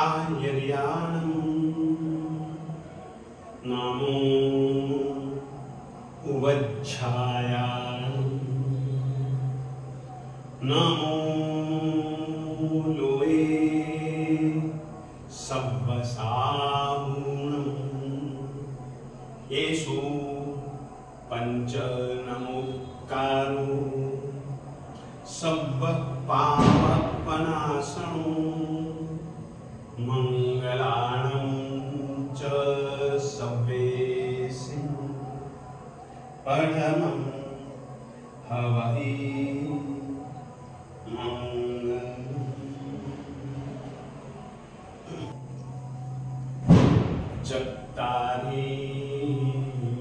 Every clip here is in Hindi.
आयर्याणं नमो उवच्छायाणं नमो लोये सब्बसाहुणं येषु पंच नमोकारो सब्ब पापनाशनो मंगलाणं च सव्येसिं परमं हवहि मंगलम्। चत्तारि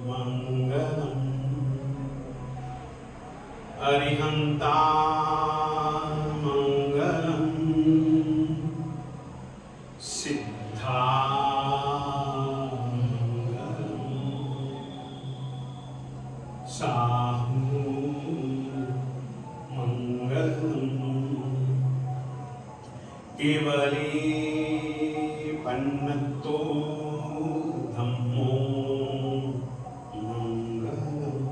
मंगलम् अरिहन्ता मंगलम् सिद्धा मंगलम् साहु मंगलम् केवली पन्नतो धम्मो मंगलम्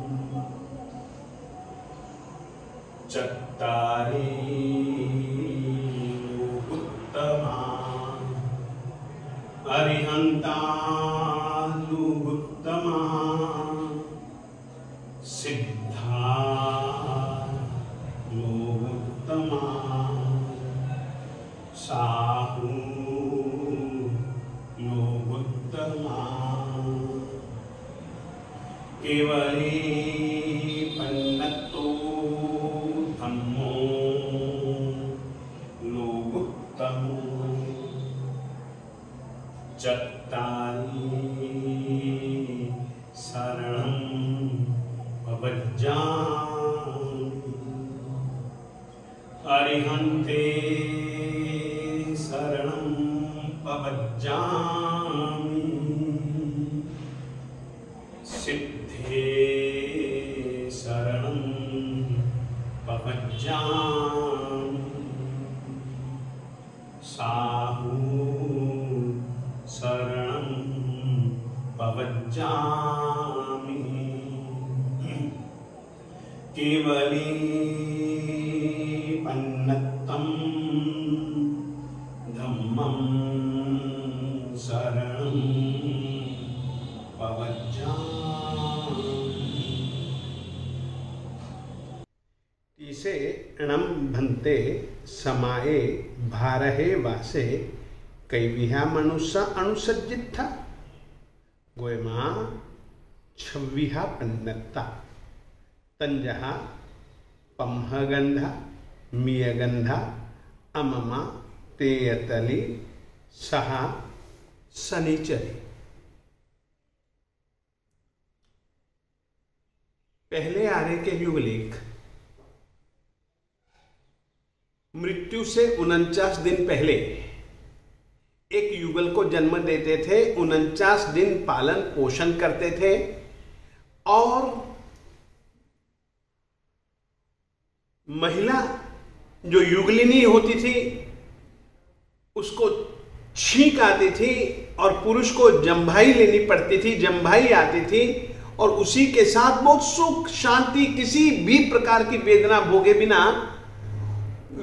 चत्तारि उत्तमा अरिहन्ता उत्तमा सिद्धा उत्तमा साहु उत्तमा केवली पन्नतो धम्मो लोगुत्तमो चत्तारि शरणं पवज्जामि अरिहन्ते शरणं पवज्जामि सिद्धे शरणं पवज्जामि साहु शरणं पवज्जामि केवली पन्नत्तं धम्मं शरणं पवज्जामि। ईसे णं भन्ते समाये भारहे वासे कैविहा मनुष्य अणुसज्जित था गोयमा छविहा पन्नत्ता तंजहा पम्हगंधा मियगंधा अममा तेयतली सहा शनिचरी। पहले आर्य के युगलेख मृत्यु से 49 दिन पहले एक युगल को जन्म देते थे, 49 दिन पालन पोषण करते थे और महिला जो युगलिनी होती थी उसको छींक आती थी और पुरुष को जम्भाई लेनी पड़ती थी, जम्भाई आती थी और उसी के साथ बहुत सुख शांति किसी भी प्रकार की वेदना भोगे बिना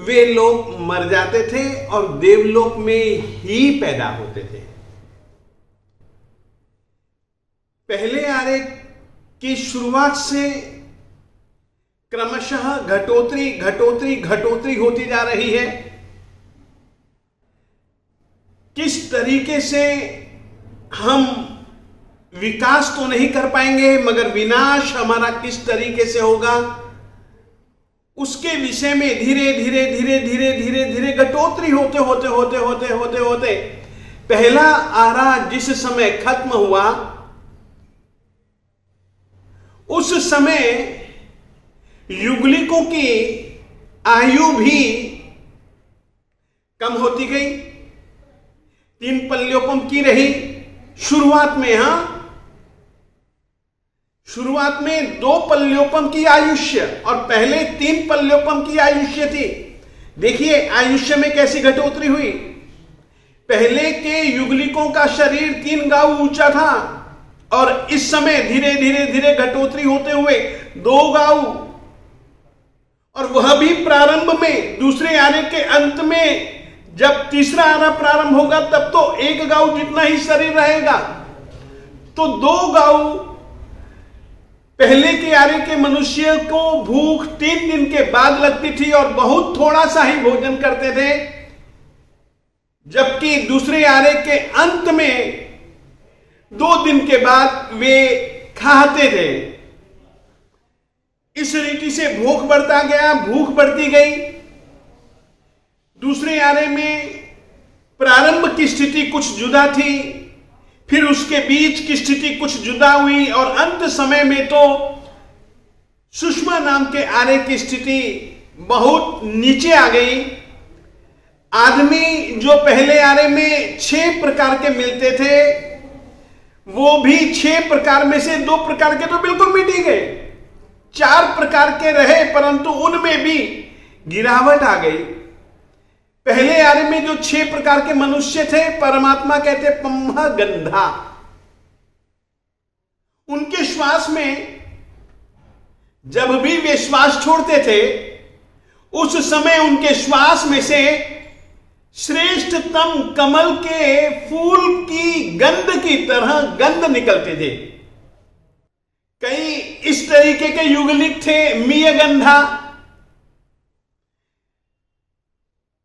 वे लोग मर जाते थे और देवलोक में ही पैदा होते थे। पहले आर्य की शुरुआत से क्रमशः घटोत्तरी घटोत्तरी घटोत्तरी होती जा रही है। किस तरीके से हम विकास तो नहीं कर पाएंगे मगर विनाश हमारा किस तरीके से होगा उसके विषय में धीरे धीरे धीरे धीरे धीरे धीरे घटोत्तरी होते होते होते होते होते होते पहला आरा जिस समय खत्म हुआ उस समय युगलिकों की आयु भी कम होती गई, 3 पल्योपम की रही शुरुआत में। शुरुआत में 2 पल्योपम की आयुष्य और पहले 3 पल्योपम की आयुष्य थी। देखिए आयुष्य में कैसी घटोतरी हुई। पहले के युगलिकों का शरीर 3 गांव ऊंचा था और इस समय धीरे धीरे धीरे घटोतरी होते हुए 2 गांव, और वह भी प्रारंभ में, दूसरे आने के अंत में। जब तीसरा आना प्रारंभ होगा तब तो 1 गांव जितना ही शरीर रहेगा। तो 2 गांव पहले के आरे के मनुष्य को भूख 3 दिन के बाद लगती थी और बहुत थोड़ा सा ही भोजन करते थे, जबकि दूसरे आरे के अंत में 2 दिन के बाद वे खाते थे। इस रीति से भूख बढ़ता गया, भूख बढ़ती गई। दूसरे आरे में प्रारंभ की स्थिति कुछ जुदा थी, फिर उसके बीच की स्थिति कुछ जुदा हुई और अंत समय में तो सुषमा नाम के आरे की स्थिति बहुत नीचे आ गई। आदमी जो पहले आरे में 6 प्रकार के मिलते थे, वो भी 6 प्रकार में से 2 प्रकार के तो बिल्कुल मिट ही गए। 4 प्रकार के रहे, परंतु उनमें भी गिरावट आ गई। पहले आरे में जो 6 प्रकार के मनुष्य थे, परमात्मा कहते पम्हा गंधा। उनके श्वास में जब भी वे श्वास छोड़ते थे, उस समय उनके श्वास में से श्रेष्ठतम कमल के फूल की गंध की तरह गंध निकलते थे। कई इस तरीके के युगलिक थे। मियगंधा,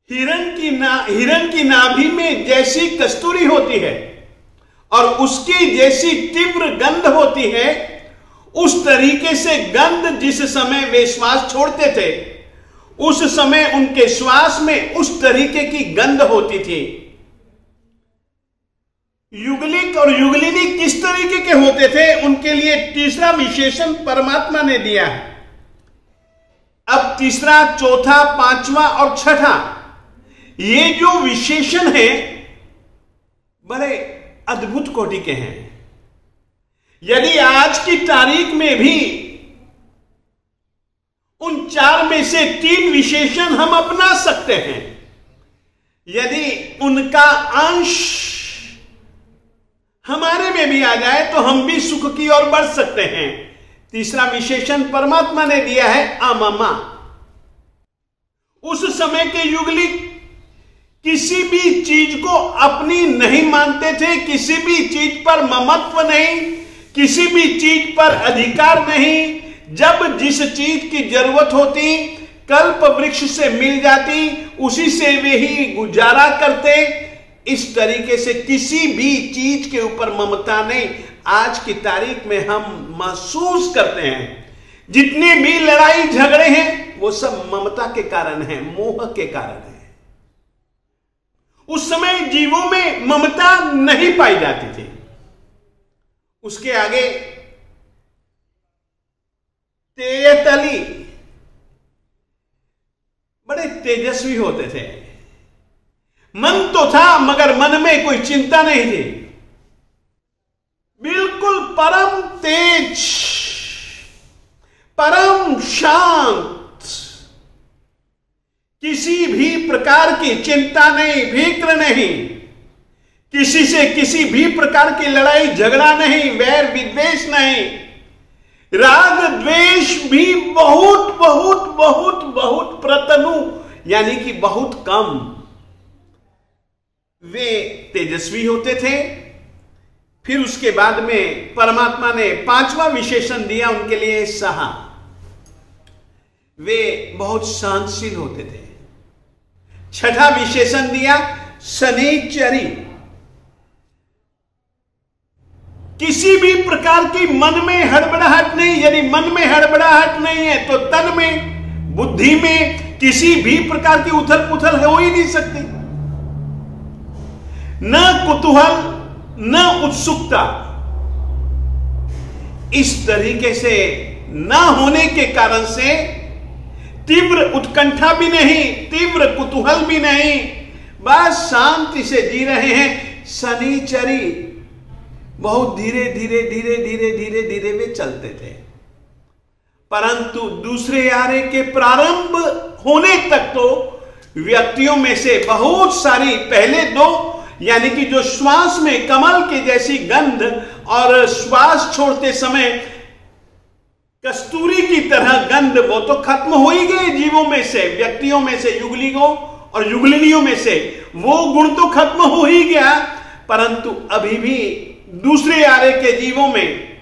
हिरण की नाभि में जैसी कस्तूरी होती है और उसकी जैसी तीव्र गंध होती है, उस तरीके से गंध जिस समय वे श्वास छोड़ते थे, उस समय उनके श्वास में उस तरीके की गंध होती थी। युगलिक और युगलिनी किस तरीके के होते थे, उनके लिए तीसरा विशेषण परमात्मा ने दिया है। अब तीसरा, चौथा, 5वां और 6ठा, ये जो विशेषण है बड़े अद्भुत कोटि के हैं। यदि आज की तारीख में भी उन 4 में से 3 विशेषण हम अपना सकते हैं, यदि उनका अंश हमारे में भी आ जाए तो हम भी सुख की ओर बढ़ सकते हैं। तीसरा विशेषण परमात्मा ने दिया है, अममा। उस समय के युगलिक किसी भी चीज को अपनी नहीं मानते थे, किसी भी चीज पर ममत्व नहीं, किसी भी चीज पर अधिकार नहीं। जब जिस चीज की जरूरत होती, कल्प वृक्ष से मिल जाती, उसी से वे ही गुजारा करते। इस तरीके से किसी भी चीज के ऊपर ममता नहीं। आज की तारीख में हम महसूस करते हैं जितने भी लड़ाई झगड़े हैं वो सब ममता के कारण है, मोह के कारण है। उस समय जीवों में ममता नहीं पाई जाती थी। उसके आगे तेयतली बड़े तेजस्वी होते थे। मन तो था मगर मन में कोई चिंता नहीं थी, बिल्कुल परम तेज, परम शांत, किसी भी प्रकार की चिंता नहीं, फिक्र नहीं, किसी से किसी भी प्रकार की लड़ाई झगड़ा नहीं, वैर विद्वेष नहीं, राग द्वेष भी बहुत बहुत बहुत बहुत प्रतनु, यानी कि बहुत कम। वे तेजस्वी होते थे। फिर उसके बाद में परमात्मा ने 5वां विशेषण दिया उनके लिए, सहा। वे बहुत शांतशील होते थे। 6ठा विशेषण दिया, शनिचरी। किसी भी प्रकार की मन में हड़बड़ाहट नहीं। यदि मन में हड़बड़ाहट नहीं है तो तन में, बुद्धि में किसी भी प्रकार की उथल पुथल हो ही नहीं सकती। न कुतूहल, न उत्सुकता। इस तरीके से न होने के कारण से तीव्र उत्कंठा भी नहीं, तीव्र कुतूहल भी नहीं, बस शांति से जी रहे हैं। शनिचरी, बहुत धीरे धीरे धीरे धीरे धीरे धीरे वे चलते थे, परंतु दूसरे आरे के प्रारंभ होने तक तो व्यक्तियों में से बहुत सारी पहले दो, यानी कि जो श्वास में कमल के जैसी गंध और श्वास छोड़ते समय कस्तूरी की तरह गंध, वो तो खत्म हो ही गए जीवों में से, व्यक्तियों में से, युगलिकों और युगलिनियों में से वो गुण तो खत्म हो ही गया, परंतु अभी भी दूसरे आरे के जीवों में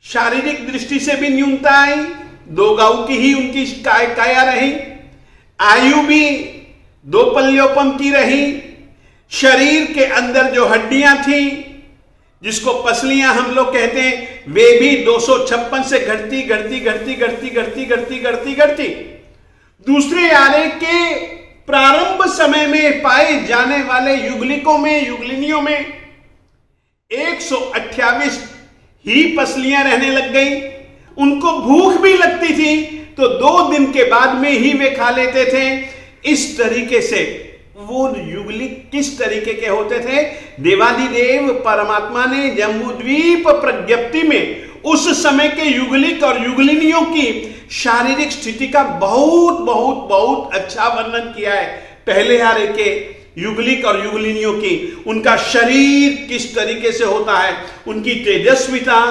शारीरिक दृष्टि से भी न्यूनता आई, 2 गांव की ही उनकी काया रही, आयु भी 2 पल्योपम की रही, शरीर के अंदर जो हड्डियां थी जिसको पसलियां हम लोग कहते हैं, वे भी 256 से घटती घटती घटती घटती घटती घटती घटती घटती दूसरे आरे के प्रारंभ समय में पाए जाने वाले युगलिकों में, युगलिनियों में 128 ही पसलियां रहने लग गई। उनको भूख भी लगती थी तो 2 दिन के बाद में ही वे खा लेते थे। इस तरीके से वो युगलिक किस तरीके के होते थे? देवादिदेव परमात्मा ने जम्बूद्वीप प्रज्ञप्ति में उस समय के युगलिक और युगलिनियों की शारीरिक स्थिति का बहुत बहुत बहुत अच्छा वर्णन किया है। पहले आरे के युगलिक और युगलिनियों की, उनका शरीर किस तरीके से होता है, उनकी तेजस्विता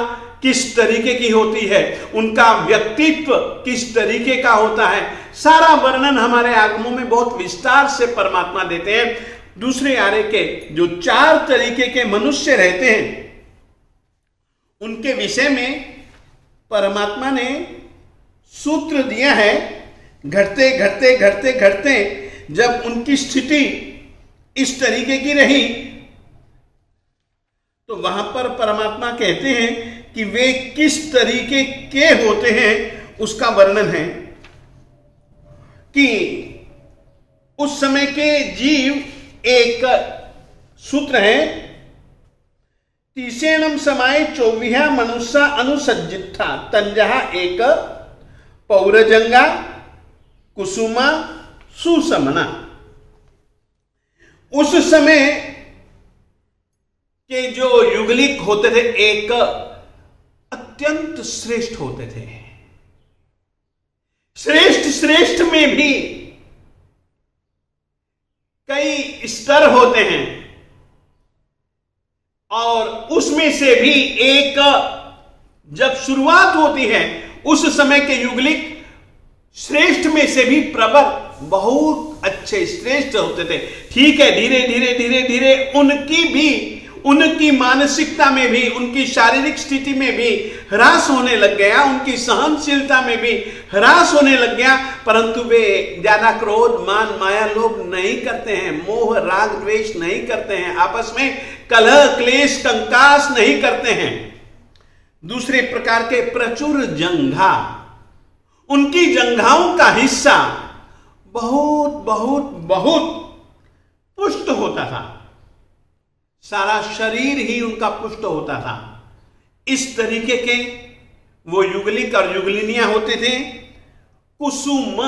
किस तरीके की होती है, उनका व्यक्तित्व किस तरीके का होता है, सारा वर्णन हमारे आगमों में बहुत विस्तार से परमात्मा देते हैं। दूसरे आरे के जो 4 तरीके के मनुष्य रहते हैं उनके विषय में परमात्मा ने सूत्र दिया है। घटते घटते घटते घटते जब उनकी स्थिति इस तरीके की रही तो वहां पर परमात्मा कहते हैं कि वे किस तरीके के होते हैं, उसका वर्णन है कि उस समय के जीव, एक सूत्र है, तीसेणम समाय 24 मनुष्य अनुसज्जित था तंजहा एक पौरजंगा कुसुमा सुसमना। उस समय के जो युगलिक होते थे एक अत्यंत श्रेष्ठ होते थे। श्रेष्ठ में भी कई स्तर होते हैं और उसमें से भी एक जब शुरुआत होती है उस समय के युगलिक श्रेष्ठ में से भी प्रबल बहुत अच्छे श्रेष्ठ होते थे। ठीक है, धीरे धीरे धीरे धीरे उनकी मानसिकता में भी, उनकी शारीरिक स्थिति में भी ह्रास होने लग गया, उनकी सहनशीलता में भी ह्रास होने लग गया, परंतु वे ज्यादा क्रोध मान माया लोभ नहीं करते हैं, मोह राग द्वेष नहीं करते हैं, आपस में कलह क्लेश कंकास नहीं करते हैं। दूसरे प्रकार के प्रचुर जंघा, उनकी जंघाओं का हिस्सा बहुत बहुत बहुत पुष्ट होता था, सारा शरीर ही उनका पुष्ट होता था। इस तरीके के वो युगलिक और युगलिनियां होते थे। कुसुम,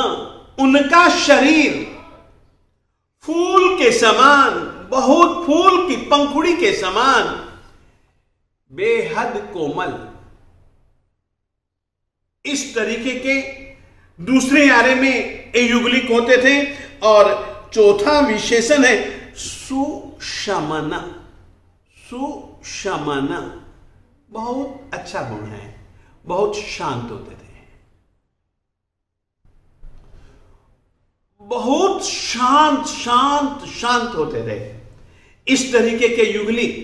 उनका शरीर फूल के समान, बहुत फूल की पंखुड़ी के समान, बेहद कोमल। इस तरीके के दूसरे आरे में युगलिक होते थे। और चौथा विशेषण है सुशमन। सुशमन बहुत अच्छा गुण है, बहुत शांत होते थे, बहुत शांत शांत शांत होते थे। इस तरीके के युगलिक,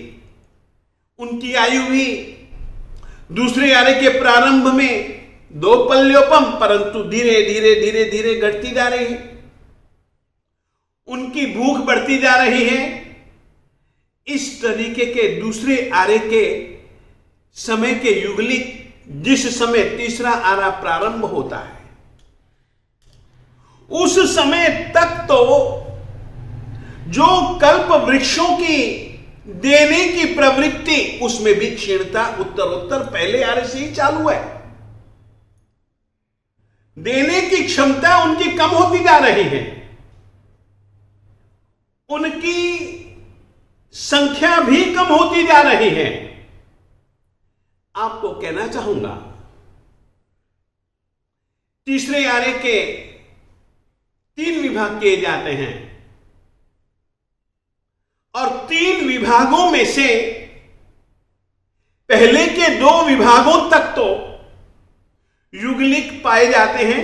उनकी आयु भी दूसरे आरे के प्रारंभ में 2 पल्योपम, परंतु धीरे धीरे धीरे धीरे घटती जा रही है, उनकी भूख बढ़ती जा रही है। इस तरीके के दूसरे आरे के समय के युगलिक, जिस समय तीसरा आरा प्रारंभ होता है, उस समय तक तो जो कल्प वृक्षों की देने की प्रवृत्ति, उसमें भी क्षीणता उत्तरोत्तर पहले आरे से ही चालू है। देने की क्षमता उनकी कम होती जा रही है, उनकी संख्या भी कम होती जा रही है। आपको कहना चाहूंगा, तीसरे आरे के 3 विभाग किए जाते हैं और 3 विभागों में से पहले के 2 विभागों तक तो युगलिक पाए जाते हैं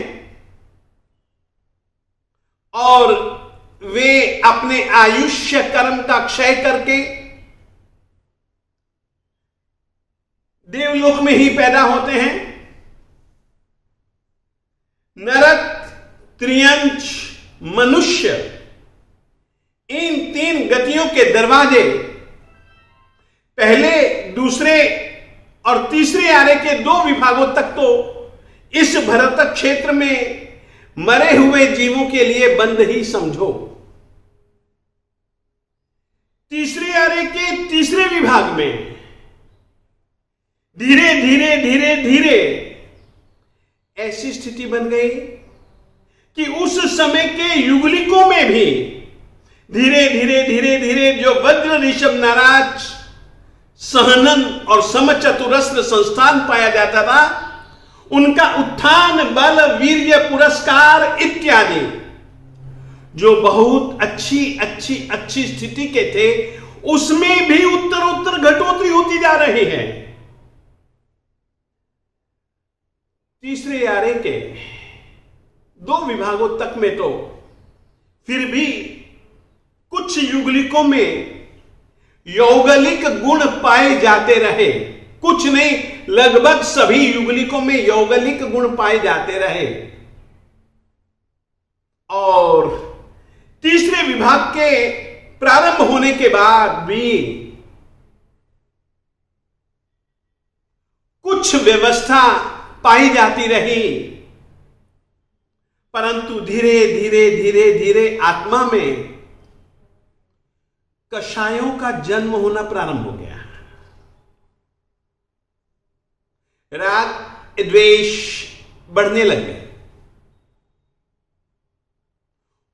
और वे अपने आयुष्य कर्म का क्षय करके देवलोक में ही पैदा होते हैं। नरक, त्रियंच, मनुष्य, इन 3 गतियों के दरवाजे पहले, दूसरे और तीसरे आरे के 2 विभागों तक तो इस भरत क्षेत्र में मरे हुए जीवों के लिए बंद ही समझो। तीसरे आरे के तीसरे विभाग में धीरे धीरे धीरे धीरे ऐसी स्थिति बन गई कि उस समय के युगलिकों में भी धीरे धीरे धीरे धीरे जो वज्र ऋषभ नाराज सहनन और समचतुरस्र संस्थान पाया जाता था, उनका उत्थान, बल, वीर्य, पुरस्कार इत्यादि जो बहुत अच्छी स्थिति के थे, उसमें भी उत्तरोत्तर घटोतरी होती जा रही है। तीसरे आरे के 2 विभागों तक में तो फिर भी कुछ युगलिकों में यौगलिक गुण पाए जाते रहे, कुछ नहीं, लगभग सभी युगलिकों में यौगलिक गुण पाए जाते रहे। और तीसरे विभाग के प्रारंभ होने के बाद भी कुछ व्यवस्था पाई जाती रही, परंतु धीरे धीरे धीरे धीरे आत्मा में कषायों का जन्म होना प्रारंभ हो गया। राग, द्वेष बढ़ने लग गए,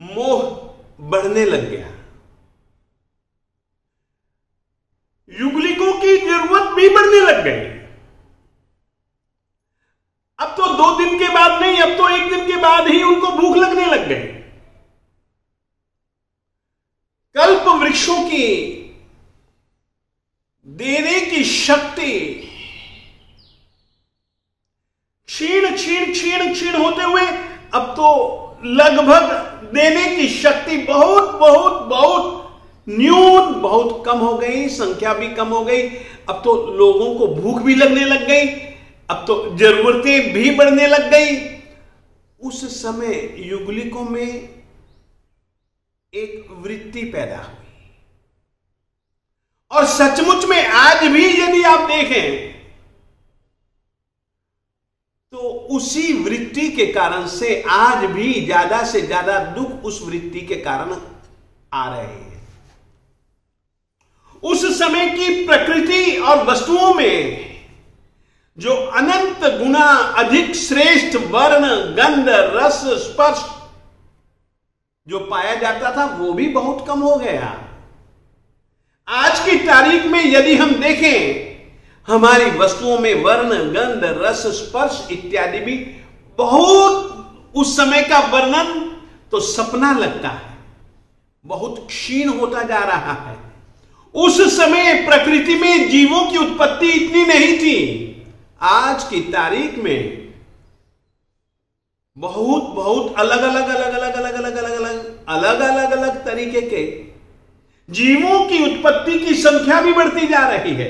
मोह बढ़ने लग गया, युगलिकों की जरूरत भी बढ़ने लग गई। अब तो 2 दिन के बाद नहीं, अब तो 1 दिन के बाद ही उनको भूख लगने लग गई। कल्प वृक्षों की देने की शक्ति क्षीण क्षीण क्षीण क्षीण होते हुए अब तो लगभग देने की शक्ति बहुत बहुत बहुत न्यून, बहुत कम हो गई, संख्या भी कम हो गई। अब तो लोगों को भूख भी लगने लग गई, अब तो जरूरतें भी बढ़ने लग गई। उस समय युगलिकों में एक वृत्ति पैदा हुई और सचमुच में आज भी यदि आप देखें तो उसी वृत्ति के कारण से आज भी ज्यादा से ज्यादा दुख उस वृत्ति के कारण आ रहे हैं। उस समय की प्रकृति और वस्तुओं में जो अनंत गुना अधिक श्रेष्ठ वर्ण, गंध, रस, स्पर्श जो पाया जाता था वो भी बहुत कम हो गया। आज की तारीख में यदि हम देखें, हमारी वस्तुओं में वर्ण, गंध, रस, स्पर्श इत्यादि भी बहुत, उस समय का वर्णन तो सपना लगता है, बहुत क्षीण होता जा रहा है। उस समय प्रकृति में जीवों की उत्पत्ति इतनी नहीं थी। आज की तारीख में बहुत बहुत अलग अलग अलग अलग अलग अलग अलग अलग अलग अलग अलग तरीके के जीवों की उत्पत्ति की संख्या भी बढ़ती जा रही है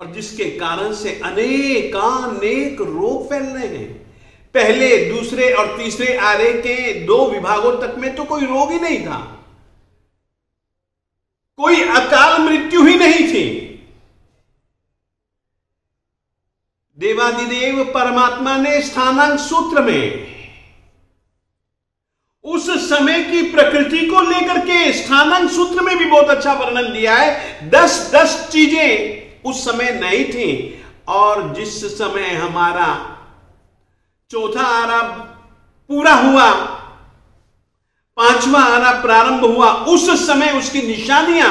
और जिसके कारण से अनेक रोग फैल रहे हैं। पहले, दूसरे और तीसरे आरे के 2 विभागों तक में तो कोई रोग ही नहीं था, कोई अकाल मृत्यु ही नहीं थी। देवादिदेव परमात्मा ने स्थानांक सूत्र में उस समय की प्रकृति को लेकर के स्थानांक सूत्र में भी बहुत अच्छा वर्णन दिया है। 10 चीजें उस समय नहीं थी और जिस समय हमारा चौथा आरा पूरा हुआ, 5वां आरा प्रारंभ हुआ, उस समय उसकी निशानियां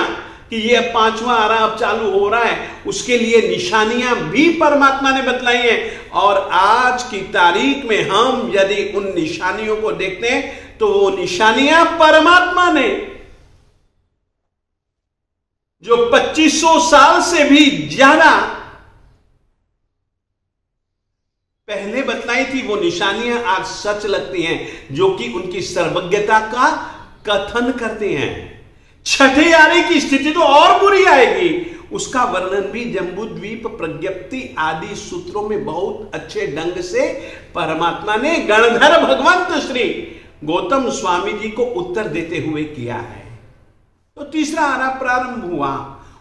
कि ये 5वां आरा अब चालू हो रहा है, उसके लिए निशानियां भी परमात्मा ने बतलाई हैं। और आज की तारीख में हम यदि उन निशानियों को देखते हैं तो वो निशानियां परमात्मा ने जो 2500 साल से भी ज्यादा पहले बतलाई थी, वो निशानियां आज सच लगती हैं, जो कि उनकी सर्वज्ञता का कथन करते हैं। छठे आरे की स्थिति तो और बुरी आएगी, उसका वर्णन भी जम्बूद्वीप प्रज्ञप्ति आदि सूत्रों में बहुत अच्छे ढंग से परमात्मा ने गणधर भगवंत श्री गौतम स्वामी जी को उत्तर देते हुए किया है। तो तीसरा आरा प्रारंभ हुआ,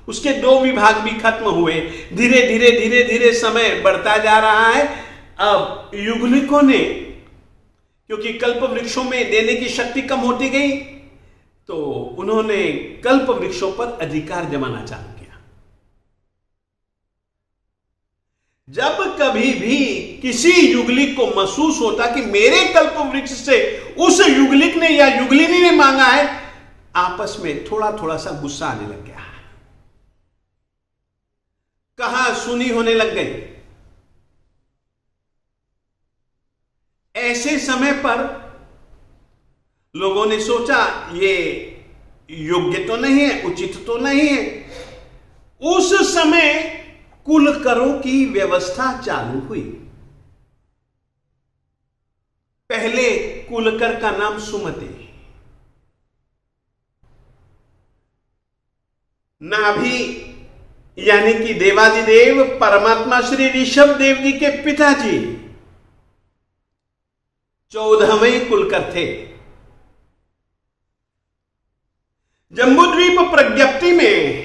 उसके 2 विभाग भी खत्म हुए। धीरे धीरे धीरे धीरे समय बढ़ता जा रहा है। अब युगलिकों ने, क्योंकि कल्प वृक्षों में देने की शक्ति कम होती गई, तो उन्होंने कल्प वृक्षों पर अधिकार जमाना चालू किया। जब कभी भी किसी युगलिक को महसूस होता कि मेरे कल्प वृक्ष से उस युगलिक ने या युगलिनी ने मांगा है, आपस में थोड़ा थोड़ा सा गुस्सा आने लग गया, कहा सुनी होने लग गई। ऐसे समय पर लोगों ने सोचा ये योग्य तो नहीं है, उचित तो नहीं है। उस समय कुलकरों की व्यवस्था चालू हुई। पहले कुलकर का नाम सुमति, नाभि यानी कि देवादिदेव परमात्मा श्री ऋषभ देव जी के पिताजी 14वें कुलकर थे। जम्बूद्वीप प्रज्ञप्ति में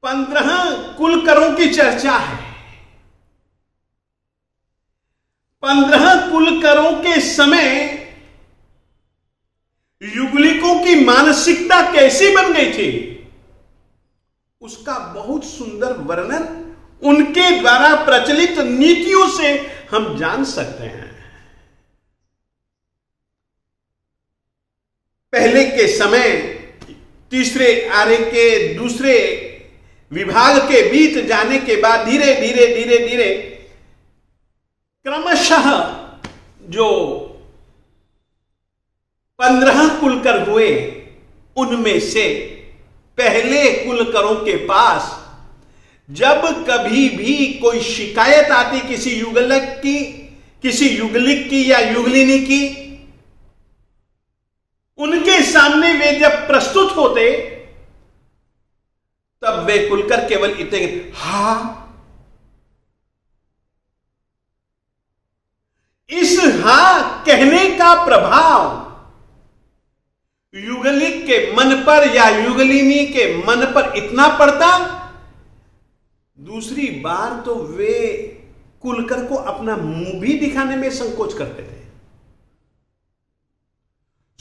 15 कुलकरों की चर्चा है। 15 कुलकरों के समय युगलिकों की मानसिकता कैसी बन गई थी, उसका बहुत सुंदर वर्णन उनके द्वारा प्रचलित नीतियों से हम जान सकते हैं। पहले के समय तीसरे आरे के दूसरे विभाग के बीत जाने के बाद धीरे धीरे धीरे धीरे क्रमशः जो 15 कुलकर हुए, उनमें से पहले कुलकरों के पास जब कभी भी कोई शिकायत आती किसी युगलिक की या युगलिनी की, उनके सामने वे जब प्रस्तुत होते तब वे कुलकर केवल इतने हा, इस हा कहने का प्रभाव युगलिक के मन पर या युगलिनी के मन पर इतना पड़ता, दूसरी बार तो वे कुलकर को अपना मुंह भी दिखाने में संकोच करते थे।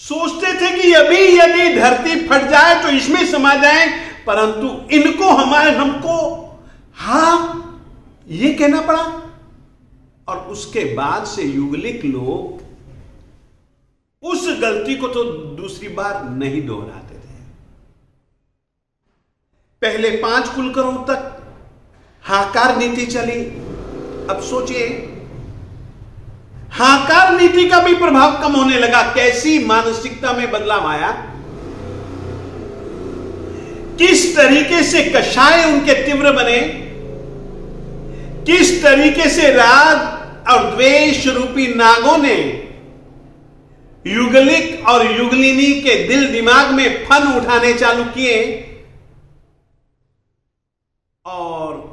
सोचते थे कि अभी यदि धरती फट जाए तो इसमें समा जाए, परंतु इनको हमको हाँ ये कहना पड़ा। और उसके बाद से युगलिक लोग उस गलती को तो दूसरी बार नहीं दोहराते थे। पहले 5 कुलकरों तक हाकार नीति चली। अब सोचिए, हाकार नीति का भी प्रभाव कम होने लगा। कैसी मानसिकता में बदलाव आया, किस तरीके से कषाय उनके तीव्र बने, किस तरीके से राग और द्वेष रूपी नागों ने युगलिक और युगलिनी के दिल दिमाग में फन उठाने चालू किए, और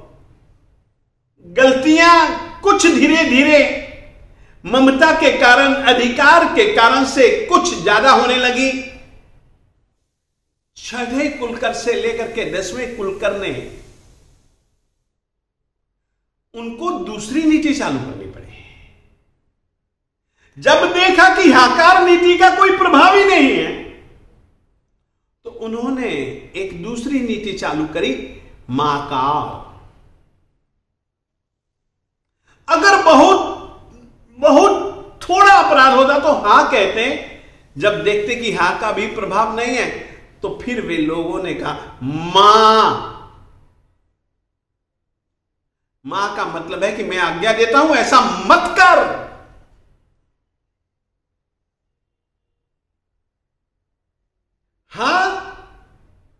गलतियां कुछ धीरे धीरे ममता के कारण, अधिकार के कारण से कुछ ज्यादा होने लगी। 6वें कुलकर से लेकर के 10वें कुलकर ने उनको दूसरी नीति चालू करनी पड़ी। जब देखा कि हाकार नीति का कोई प्रभाव ही नहीं है, तो उन्होंने एक दूसरी नीति चालू करी, माकार। अगर बहुत थोड़ा अपराध होता तो हाँ कहते, जब देखते कि हाँ का भी प्रभाव नहीं है तो फिर वे लोगों ने कहा मां। मां का मतलब है कि मैं आज्ञा देता हूं ऐसा मत कर। हां,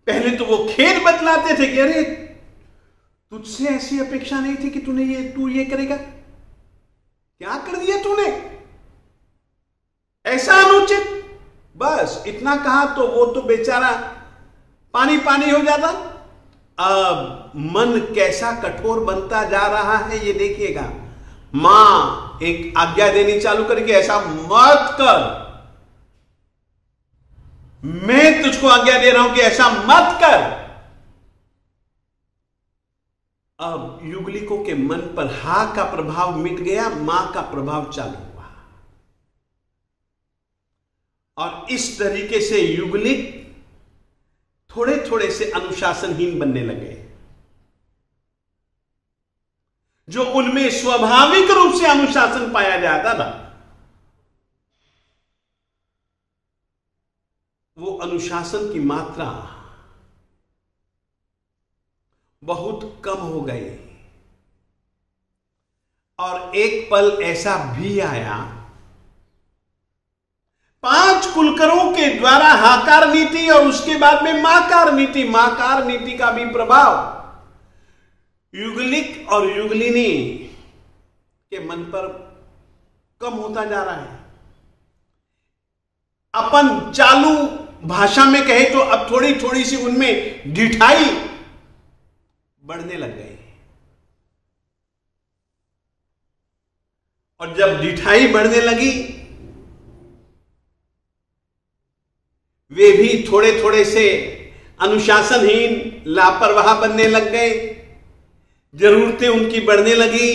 पहले तो वो खेद बतलाते थे कि अरे तुझसे ऐसी अपेक्षा नहीं थी कि तू ये करेगा, क्या कर दिया तूने, ऐसा अनुचित। बस इतना कहा तो वो तो बेचारा पानी पानी हो जाता। अब मन कैसा कठोर बनता जा रहा है ये देखिएगा। मां एक आज्ञा देनी चालू करके ऐसा मत कर, मैं तुझको आज्ञा दे रहा हूं कि ऐसा मत कर। अब युगलिकों के मन पर हा का प्रभाव मिट गया, मां का प्रभाव चालू हुआ। और इस तरीके से युगलिक थोड़े थोड़े से अनुशासनहीन बनने लगे। जो उनमें स्वाभाविक रूप से अनुशासन पाया जाता था, वो अनुशासन की मात्रा बहुत कम हो गई। और एक पल ऐसा भी आया, 5 कुलकरों के द्वारा हाकार नीति और उसके बाद में माकार नीति का भी प्रभाव युगलिक और युगलिनी के मन पर कम होता जा रहा है। अपन चालू भाषा में कहे तो अब थोड़ी थोड़ी सी उनमें ढिठाई बढ़ने लग गई। और जब ढिठाई बढ़ने लगी, वे भी थोड़े थोड़े से अनुशासनहीन, लापरवाह बनने लग गए। जरूरतें उनकी बढ़ने लगी,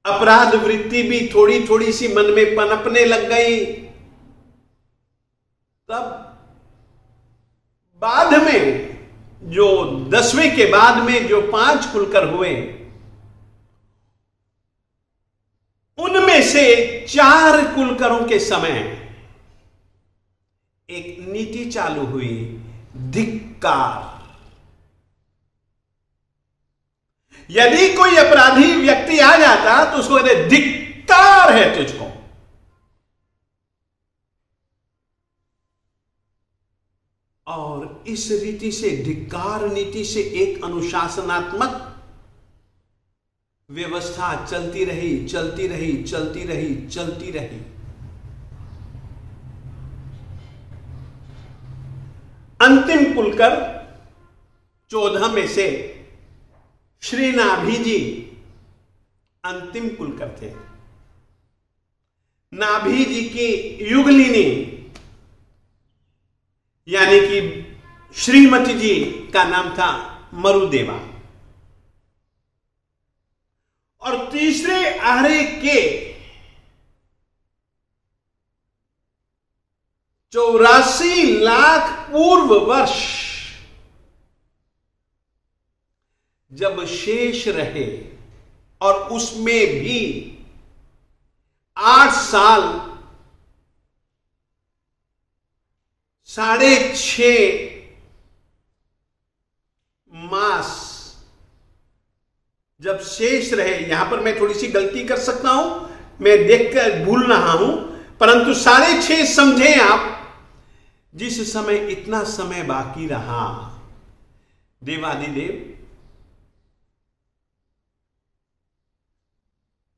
अपराध वृत्ति भी थोड़ी थोड़ी सी मन में पनपने लग गई। तब बाद में जो 10वें के बाद में जो 5 कुलकर हुए, उनमें से 4 कुलकरों के समय एक नीति चालू हुई, धिक्कार। यदि कोई अपराधी व्यक्ति आ जाता तो उसको कहते धिक्कार है तुझको। और इस रीति से, धिक्कार नीति से एक अनुशासनात्मक व्यवस्था चलती रही। अंतिम कुलकर 14 में से श्री नाभि जी अंतिम कुलकर थे। नाभि जी की युगलिनी यानी कि श्रीमती जी का नाम था मरुदेवा। और तीसरे आर्य के 84 लाख पूर्व वर्ष जब शेष रहे, और उसमें भी 8 साल 6.5 मास जब शेष रहे। यहां पर मैं थोड़ी सी गलती कर सकता हूं, मैं देखकर भूल रहा हूं, परंतु 6.5 समझें आप। जिस समय इतना समय बाकी रहा, देवादिदेव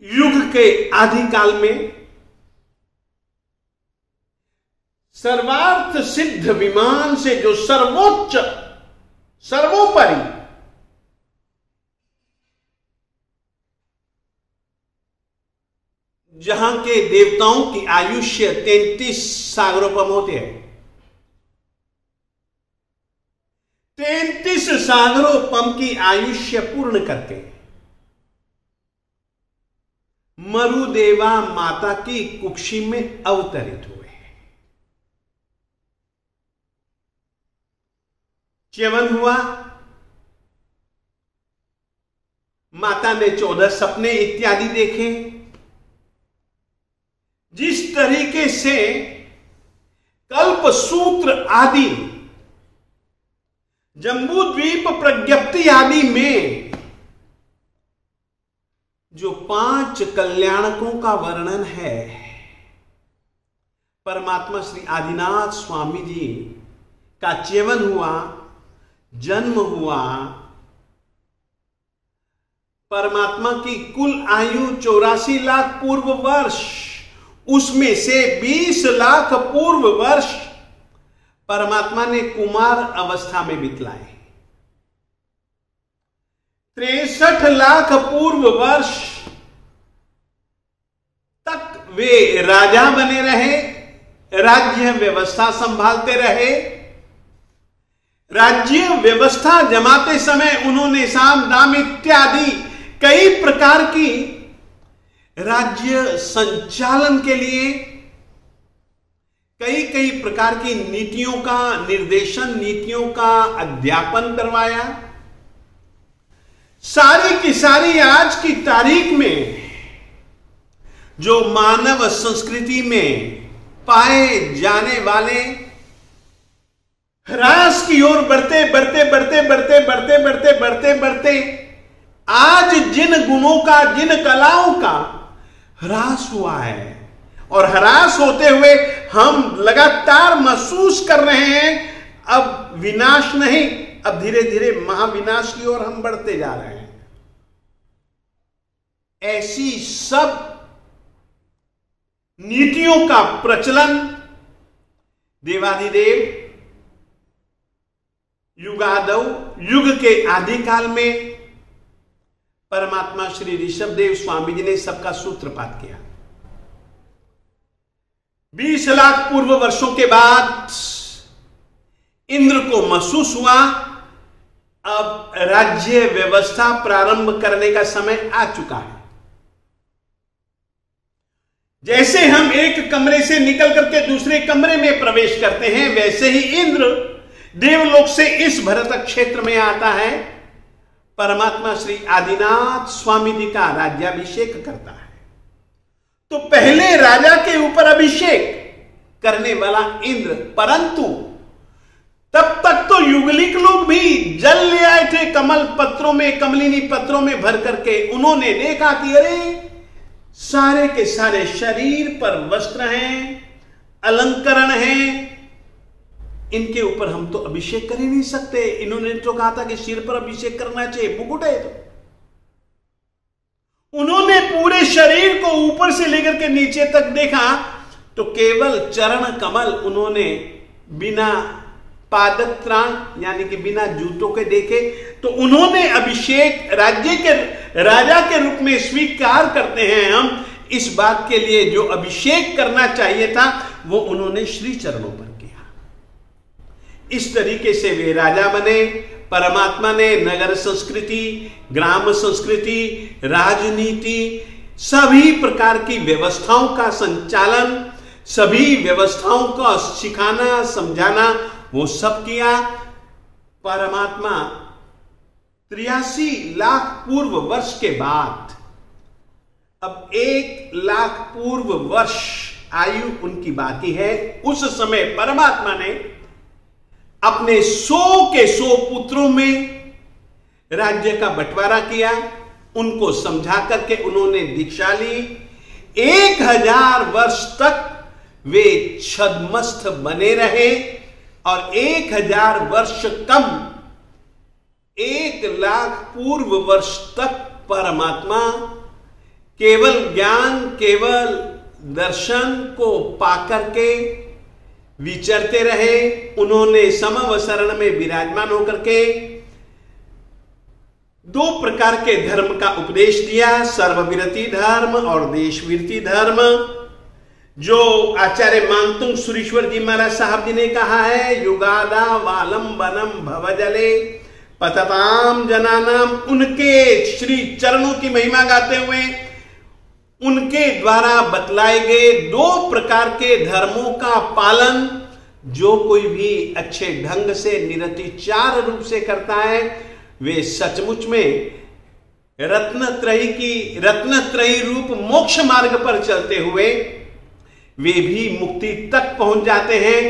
युग के आदिकाल में सर्वार्थ सिद्ध विमान से जो सर्वोच्च, सर्वोपरि जहां के देवताओं की आयुष्य 33 सागरोपम होते हैं, 33 सागरोपम की आयुष्य पूर्ण करके मरुदेवा माता की कुक्षी में अवतरित हुए। च्यवन हुआ, माता ने 14 सपने इत्यादि देखे। जिस तरीके से कल्प सूत्र आदि, जम्बूद्वीप प्रज्ञप्ति आदि में जो 5 कल्याणकों का वर्णन है, परमात्मा श्री आदिनाथ स्वामी जी का जीवन हुआ, जन्म हुआ, परमात्मा की कुल आयु 84 लाख पूर्व वर्ष, उसमें से 20 लाख पूर्व वर्ष परमात्मा ने कुमार अवस्था में बितलाए। 63 लाख पूर्व वर्ष तक वे राजा बने रहे, राज्य व्यवस्था संभालते रहे। राज्य व्यवस्था जमाते समय उन्होंने साम दाम इत्यादि कई प्रकार की राज्य संचालन के लिए कई कई प्रकार की नीतियों का निर्देशन, नीतियों का अध्यापन करवाया। सारी की सारी आज की तारीख में जो मानव संस्कृति में पाए जाने वाले ह्रास की ओर बढ़ते बढ़ते बढ़ते बढ़ते बढ़ते बढ़ते बढ़ते बढ़ते आज जिन गुणों का, जिन कलाओं का ह्रास हुआ है, और ह्रास होते हुए हम लगातार महसूस कर रहे हैं, अब विनाश नहीं, अब धीरे धीरे महाविनाश की ओर हम बढ़ते जा रहे हैं। ऐसी सब नीतियों का प्रचलन देवादिदेव युगादव युग के आदिकाल में परमात्मा श्री ऋषभदेव स्वामी जी ने सबका सूत्रपात किया। 20 लाख पूर्व वर्षों के बाद इंद्र को महसूस हुआ, अब राज्य व्यवस्था प्रारंभ करने का समय आ चुका है। जैसे हम एक कमरे से निकल करके दूसरे कमरे में प्रवेश करते हैं, वैसे ही इंद्र देवलोक से इस भरत क्षेत्र में आता है, परमात्मा श्री आदिनाथ स्वामी जी का राज्याभिषेक करता है। तो पहले राजा के ऊपर अभिषेक करने वाला इंद्र, परंतु तब तक तो युगलिक लोग भी जल ले आए थे कमल पत्रों में, कमलिनी पत्रों में भर करके। उन्होंने देखा कि अरे सारे के सारे शरीर पर वस्त्र हैं, अलंकरण हैं, इनके ऊपर हम तो अभिषेक कर ही नहीं सकते। इन्होंने तो कहा था कि सिर पर अभिषेक करना चाहिए, मुकुट है तो। उन्होंने पूरे शरीर को ऊपर से लेकर के नीचे तक देखा तो केवल चरण कमल उन्होंने बिना पादक त्राण यानी कि बिना जूतों के देखे। तो उन्होंने अभिषेक राज्य के राजा के रूप में स्वीकार करते हैं हम इस बात के लिए, जो अभिषेक करना चाहिए था वो उन्होंने श्री चरणों पर किया। इस तरीके से वे राजा बने। परमात्मा ने नगर संस्कृति, ग्राम संस्कृति, राजनीति, सभी प्रकार की व्यवस्थाओं का संचालन, सभी व्यवस्थाओं का सिखाना समझाना वो सब किया। परमात्मा 83 लाख पूर्व वर्ष के बाद अब 1 लाख पूर्व वर्ष आयु उनकी बाकी है। उस समय परमात्मा ने अपने 100 के 100 पुत्रों में राज्य का बंटवारा किया। उनको समझा करके उन्होंने दीक्षा ली। 1000 वर्ष तक वे छद्मस्थ बने रहे और 1000 वर्ष कम 1 लाख पूर्व वर्ष तक परमात्मा केवल ज्ञान, केवल दर्शन को पाकर के विचरते रहे। उन्होंने समवसरण में विराजमान होकर के 2 प्रकार के धर्म का उपदेश दिया, सर्वविरति धर्म और देशविरति धर्म। जो आचार्य मानतुंग सुरेश्वर जी महाराज साहब जी ने कहा है, युगादा वालंबनम भवजले पतताम जनानाम, उनके श्री चरणों की महिमा गाते हुए उनके द्वारा बतलाए गए 2 प्रकार के धर्मों का पालन जो कोई भी अच्छे ढंग से निरतिचार रूप से करता है, वे सचमुच में रत्नत्रयी रूप मोक्ष मार्ग पर चलते हुए वे भी मुक्ति तक पहुंच जाते हैं।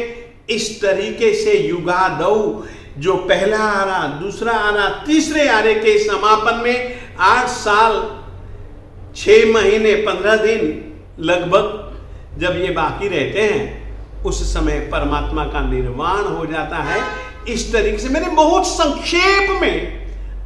इस तरीके से युगादौ जो पहला आरा, दूसरा आरा, तीसरे आरे के समापन में 8 साल 6 महीने 15 दिन लगभग जब ये बाकी रहते हैं, उस समय परमात्मा का निर्वाण हो जाता है। इस तरीके से मैंने बहुत संक्षेप में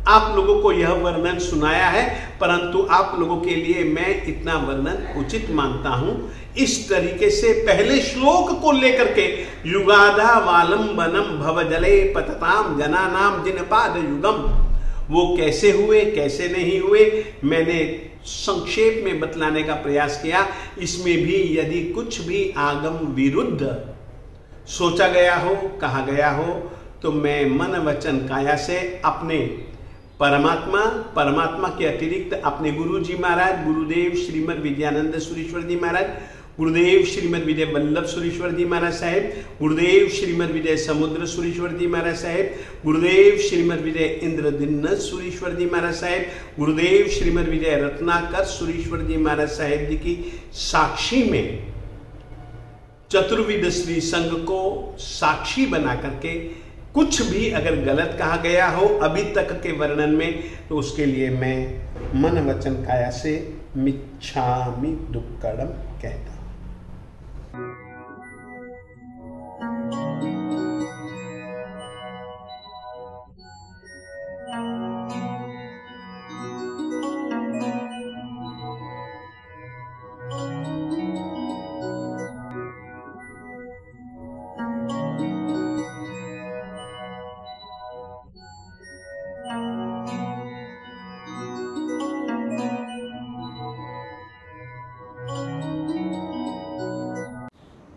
आप लोगों को यह वर्णन सुनाया है, परंतु आप लोगों के लिए मैं इतना वर्णन उचित मानता हूं। इस तरीके से पहले श्लोक को लेकर के युगाधा वालंबनम भवजले पतताम जनानाम जिनपाद युगम, वो कैसे हुए कैसे नहीं हुए मैंने संक्षेप में बतलाने का प्रयास किया। इसमें भी यदि कुछ भी आगम विरुद्ध सोचा गया हो, कहा गया हो, तो मैं मन वचन काया से अपने परमात्मा के अतिरिक्त अपने गुरु जी महाराज, गुरुदेव श्रीमद विद्यानंद सुरेश्वर जी महाराज, गुरुदेव श्रीमद विजय वल्लभ सुरेश्वर जी महाराज साहेब, गुरुदेव श्रीमद विजय समुद्र सुरेश्वर जी महाराज साहेब, गुरुदेव श्रीमद विजय इंद्रदिन्न सुरेश्वर जी महाराज साहेब, गुरुदेव श्रीमद विजय रत्नाकर सुरेश्वर जी महाराज साहेब जी की साक्षी में चतुर्विद श्री संघ को साक्षी बना करके कुछ भी अगर गलत कहा गया हो अभी तक के वर्णन में, तो उसके लिए मैं मन वचन काया से मिच्छामि दुक्कडम कहता हूं।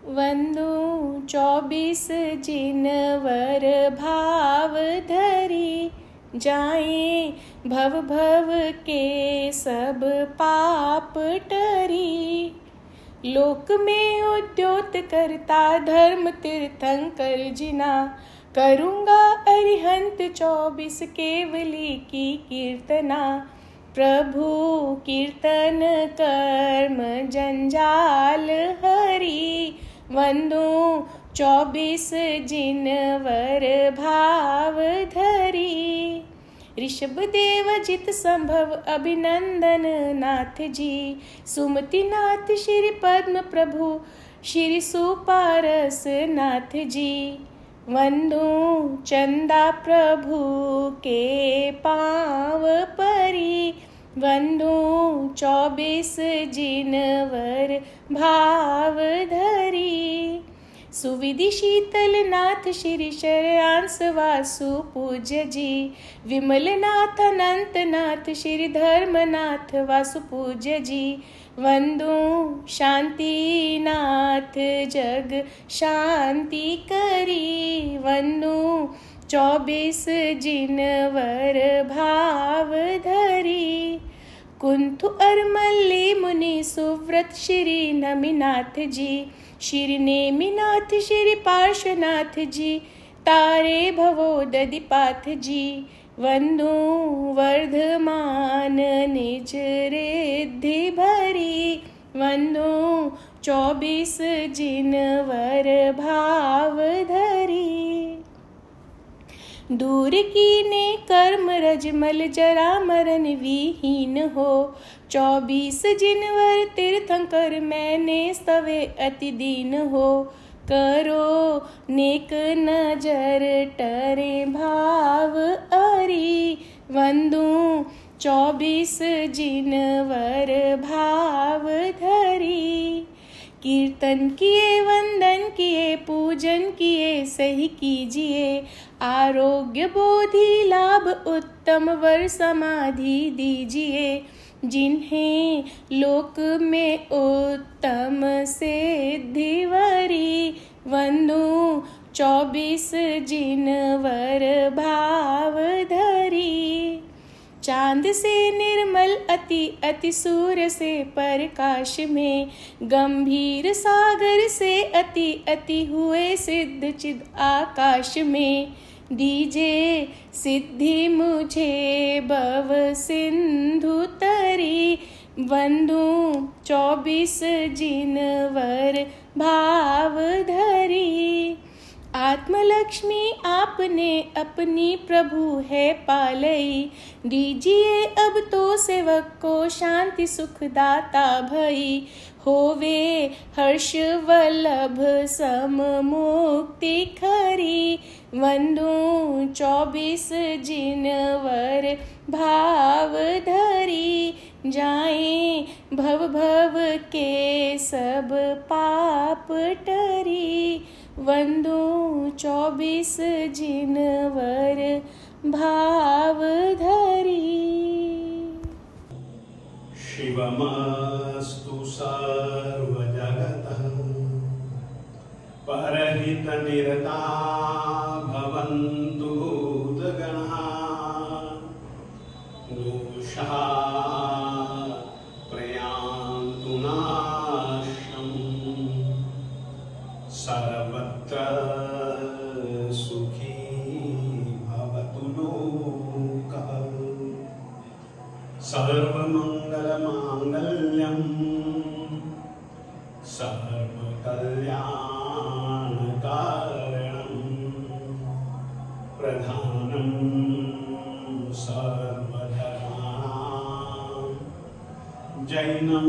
वंदू 24 जिनवर भाव धरी, जाए भव भव के सब पाप टरी। लोक में उद्योत करता धर्म तीर्थंकर जिना, करूँगा अरिहंत 24 केवली की कीर्तना। प्रभु कीर्तन कर्म जंजाल हरि, वंदू 24 जिनवर भाव धरी। ऋषभ देव जित संभव अभिनंदन नाथ जी, सुमति नाथ श्री पद्म प्रभु श्री सुपारस नाथ जी। वंदू चंदा प्रभु के पाँव परी, वंदू 24 जिनवर भाव धरी। सुविधि शीतल नाथ श्री शरयांस वासु पूज्य जी, विमल नाथ अनंत नाथ श्री धर्मनाथ वासु पूज्य जी। वंदू शांति नाथ जग शांति करी, वंदू 24 जिनवर भाव धरी। कुंथु अरमल्ली मुनि सुव्रत श्री नमिनाथ जी, श्री नेमिनाथ श्री पार्श्वनाथ जी, तारे भवो दधिपाथ जी। वंदू वर्धमान निज रिद्धि भरी, वंदू 24 जिनवर भाव धरी। दूर कीने कर्म रजमल जरा मरण विहीन हो, 24 जिनवर तीर्थंकर मैंने स्तवे अति दीन हो। करो नेक नजर टरे भाव अरी, वंदू 24 जिनवर भाव धरी। कीर्तन किए वंदन किए पूजन किए सही कीजिए, आरोग्य बोधि लाभ उत्तम वर समाधि दीजिए। जिन्हें लोक में उत्तम सिद्धि वरी, वंदू 24 जिनवर भाव धरी। चांद से निर्मल अति अति सूर्य से प्रकाश में, गंभीर सागर से अति अति हुए सिद्ध चिद आकाश में। दीजे सिद्धि मुझे भव सिंधु तरी, वंदू 24 जिनवर भाव धरी। आत्मलक्ष्मी आपने अपनी प्रभु है पालई, दीजिए अब तो सेवक को शांति सुखदाता भई। होवे हर्ष वल्लभ सम मुक्ति खरी, वंदू 24 जिनवर भाव धरी। जाए भव भव के सब पाप टरी, वंदू 24 जिनवर भाव धरी। शिवमस्तु सर्वजगतः, परहितनिरता भवन्तु भूतगणाः। दोषा प्रयान्तु नाशम्, सर्वत्र सुखी भवतु लोकः। सर्वमङ्गलमाङ्गल्यं सर्वकल्याणकारणं, प्रधानं सर्वधर्माणां जैनं